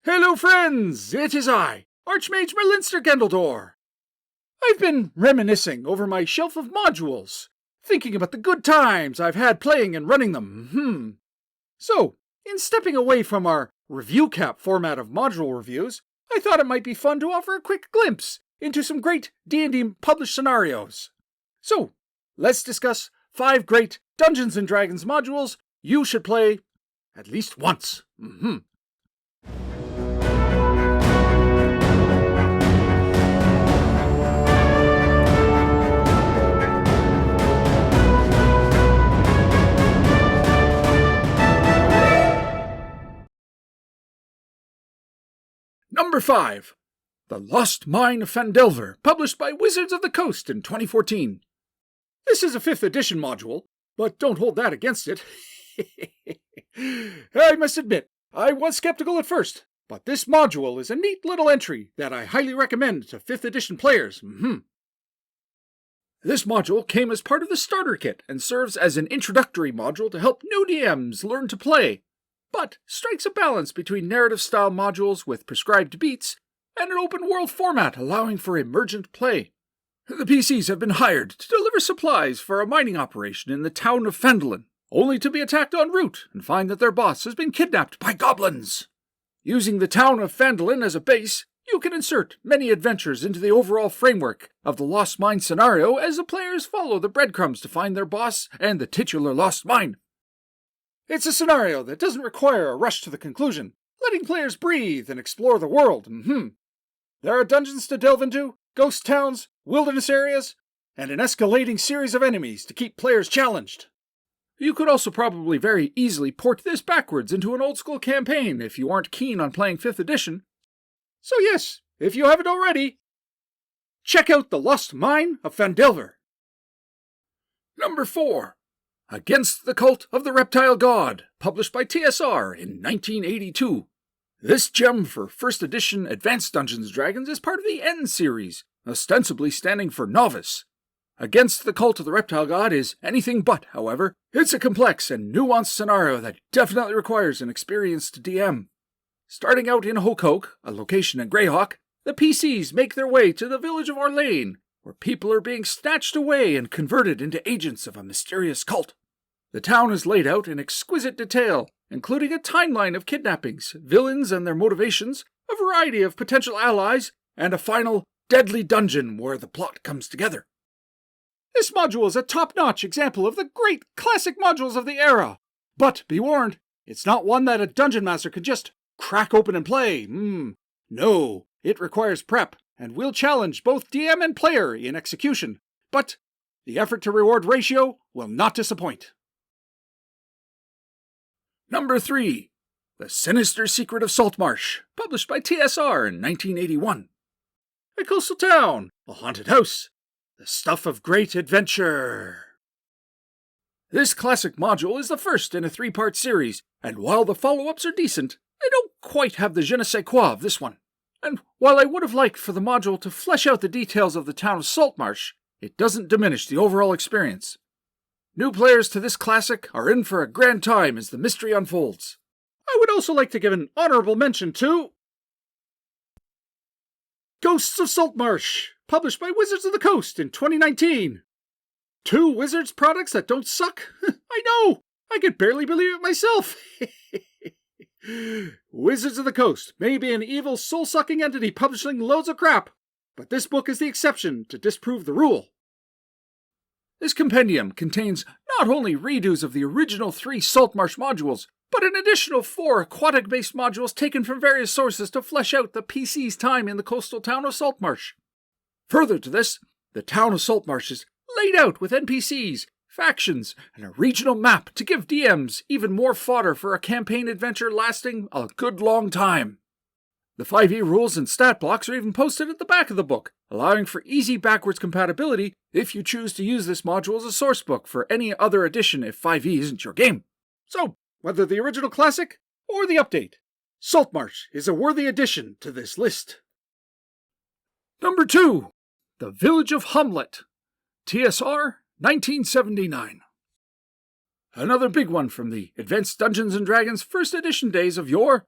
Hello friends, it is I, Archmage Merlinster Gendeldor. I've been reminiscing over my shelf of modules, thinking about the good times I've had playing and running them. So, in stepping away from our review cap format of module reviews, I thought it might be fun to offer a quick glimpse into some great D&D published scenarios. So, let's discuss 5 great Dungeons & Dragons modules you should play at least once. Number 5. The Lost Mine of Phandelver, published by Wizards of the Coast in 2014. This is a 5th edition module, but don't hold that against it. I must admit, I was skeptical at first, but this module is a neat little entry that I highly recommend to 5th edition players. This module came as part of the starter kit and serves as an introductory module to help new DMs learn to play, but strikes a balance between narrative-style modules with prescribed beats and an open-world format allowing for emergent play. The PCs have been hired to deliver supplies for a mining operation in the town of Phandelver, only to be attacked en route and find that their boss has been kidnapped by goblins. Using the town of Phandelver as a base, you can insert many adventures into the overall framework of the Lost Mine scenario as the players follow the breadcrumbs to find their boss and the titular Lost Mine. It's a scenario that doesn't require a rush to the conclusion, letting players breathe and explore the world. There are dungeons to delve into, ghost towns, wilderness areas, and an escalating series of enemies to keep players challenged. You could also probably very easily port this backwards into an old-school campaign if you aren't keen on playing 5th edition. So yes, if you haven't already, check out The Lost Mine of Phandelver. Number 4. Against the Cult of the Reptile God, published by TSR in 1982. This gem for 1st edition Advanced Dungeons & Dragons is part of the N series, ostensibly standing for Novice. Against the Cult of the Reptile God is anything but, however. It's a complex and nuanced scenario that definitely requires an experienced DM. Starting out in Hokoke, a location in Greyhawk, the PCs make their way to the village of Orlane, where people are being snatched away and converted into agents of a mysterious cult. The town is laid out in exquisite detail, including a timeline of kidnappings, villains and their motivations, a variety of potential allies, and a final, deadly dungeon where the plot comes together. This module is a top-notch example of the great classic modules of the era. But be warned, it's not one that a dungeon master can just crack open and play. No, it requires prep, and will challenge both DM and player in execution. But the effort to reward ratio will not disappoint. Number 3. The Sinister Secret of Saltmarsh, published by TSR in 1981. A coastal town, a haunted house, the stuff of great adventure. This classic module is the first in a 3-part series, and while the follow-ups are decent, they don't quite have the je ne sais quoi of this one. And while I would have liked for the module to flesh out the details of the town of Saltmarsh, it doesn't diminish the overall experience. New players to this classic are in for a grand time as the mystery unfolds. I would also like to give an honorable mention to Ghosts of Saltmarsh, published by Wizards of the Coast in 2019. 2 Wizards products that don't suck? I know! I could barely believe it myself! Wizards of the Coast may be an evil, soul-sucking entity publishing loads of crap, but this book is the exception to disprove the rule. This compendium contains not only redos of the original 3 Saltmarsh modules, but an additional 4 aquatic-based modules taken from various sources to flesh out the PC's time in the coastal town of Saltmarsh. Further to this, the town of Saltmarsh is laid out with NPCs, factions, and a regional map to give DMs even more fodder for a campaign adventure lasting a good long time. The 5e rules and stat blocks are even posted at the back of the book, allowing for easy backwards compatibility if you choose to use this module as a sourcebook for any other edition if 5e isn't your game. So, whether the original classic or the update, Saltmarsh is a worthy addition to this list. Number 2. The Village of Hommlet, TSR 1979. Another big one from the Advanced Dungeons & Dragons 1st edition days of yore.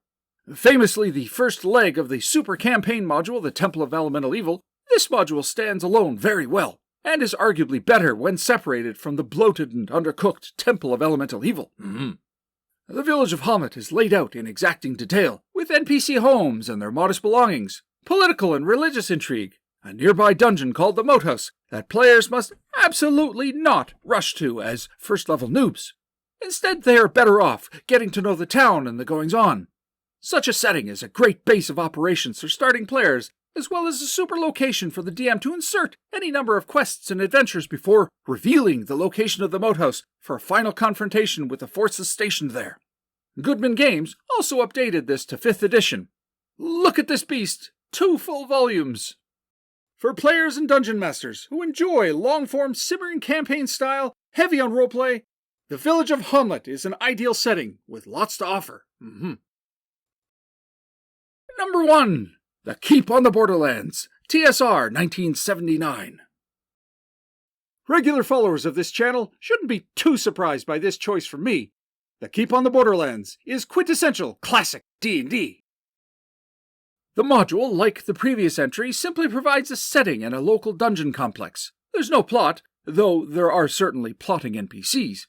Famously the first leg of the super campaign module, the Temple of Elemental Evil, this module stands alone very well, and is arguably better when separated from the bloated and undercooked Temple of Elemental Evil. The village of Hommlet is laid out in exacting detail, with NPC homes and their modest belongings, political and religious intrigue, a nearby dungeon called the Moat House that players must absolutely not rush to as first-level noobs. Instead, they are better off getting to know the town and the goings-on. Such a setting is a great base of operations for starting players, as well as a super location for the DM to insert any number of quests and adventures before revealing the location of the Moat House for a final confrontation with the forces stationed there. Goodman Games also updated this to 5th edition. Look at this beast! 2 full volumes! For players and dungeon masters who enjoy long-form simmering campaign style, heavy on roleplay, the village of Hommlet is an ideal setting with lots to offer. Number 1. The Keep on the Borderlands, TSR 1979. Regular followers of this channel shouldn't be too surprised by this choice from me. The Keep on the Borderlands is quintessential classic D&D. The module, like the previous entry, simply provides a setting and a local dungeon complex. There's no plot, though there are certainly plotting NPCs.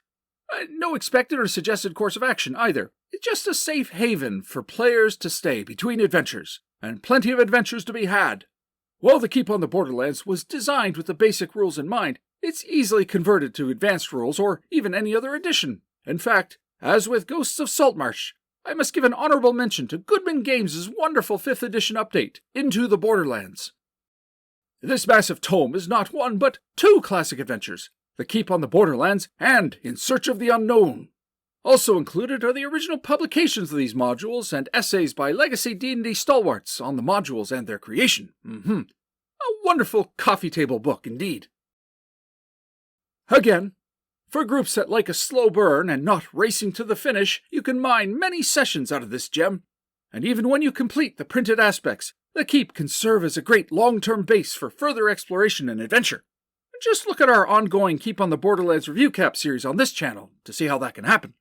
No expected or suggested course of action either. It's just a safe haven for players to stay between adventures, and plenty of adventures to be had. While the Keep on the Borderlands was designed with the basic rules in mind, it's easily converted to advanced rules or even any other edition. In fact, as with Ghosts of Saltmarsh, I must give an honorable mention to Goodman Games' wonderful 5th edition update, Into the Borderlands. This massive tome is not one, but 2 classic adventures, The Keep on the Borderlands and In Search of the Unknown. Also included are the original publications of these modules and essays by legacy D&D stalwarts on the modules and their creation. A wonderful coffee table book indeed. Again, for groups that like a slow burn and not racing to the finish, you can mine many sessions out of this gem. And even when you complete the printed aspects, the Keep can serve as a great long-term base for further exploration and adventure. Just look at our ongoing Keep on the Borderlands review cap series on this channel to see how that can happen.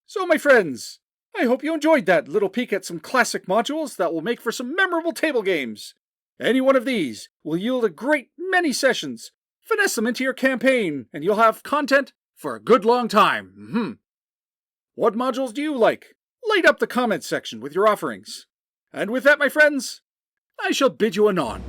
So my friends, I hope you enjoyed that little peek at some classic modules that will make for some memorable table games. Any one of these will yield a great many sessions. Finesse them into your campaign, and you'll have content for a good long time. What modules do you like? Light up the comments section with your offerings. And with that, my friends, I shall bid you anon.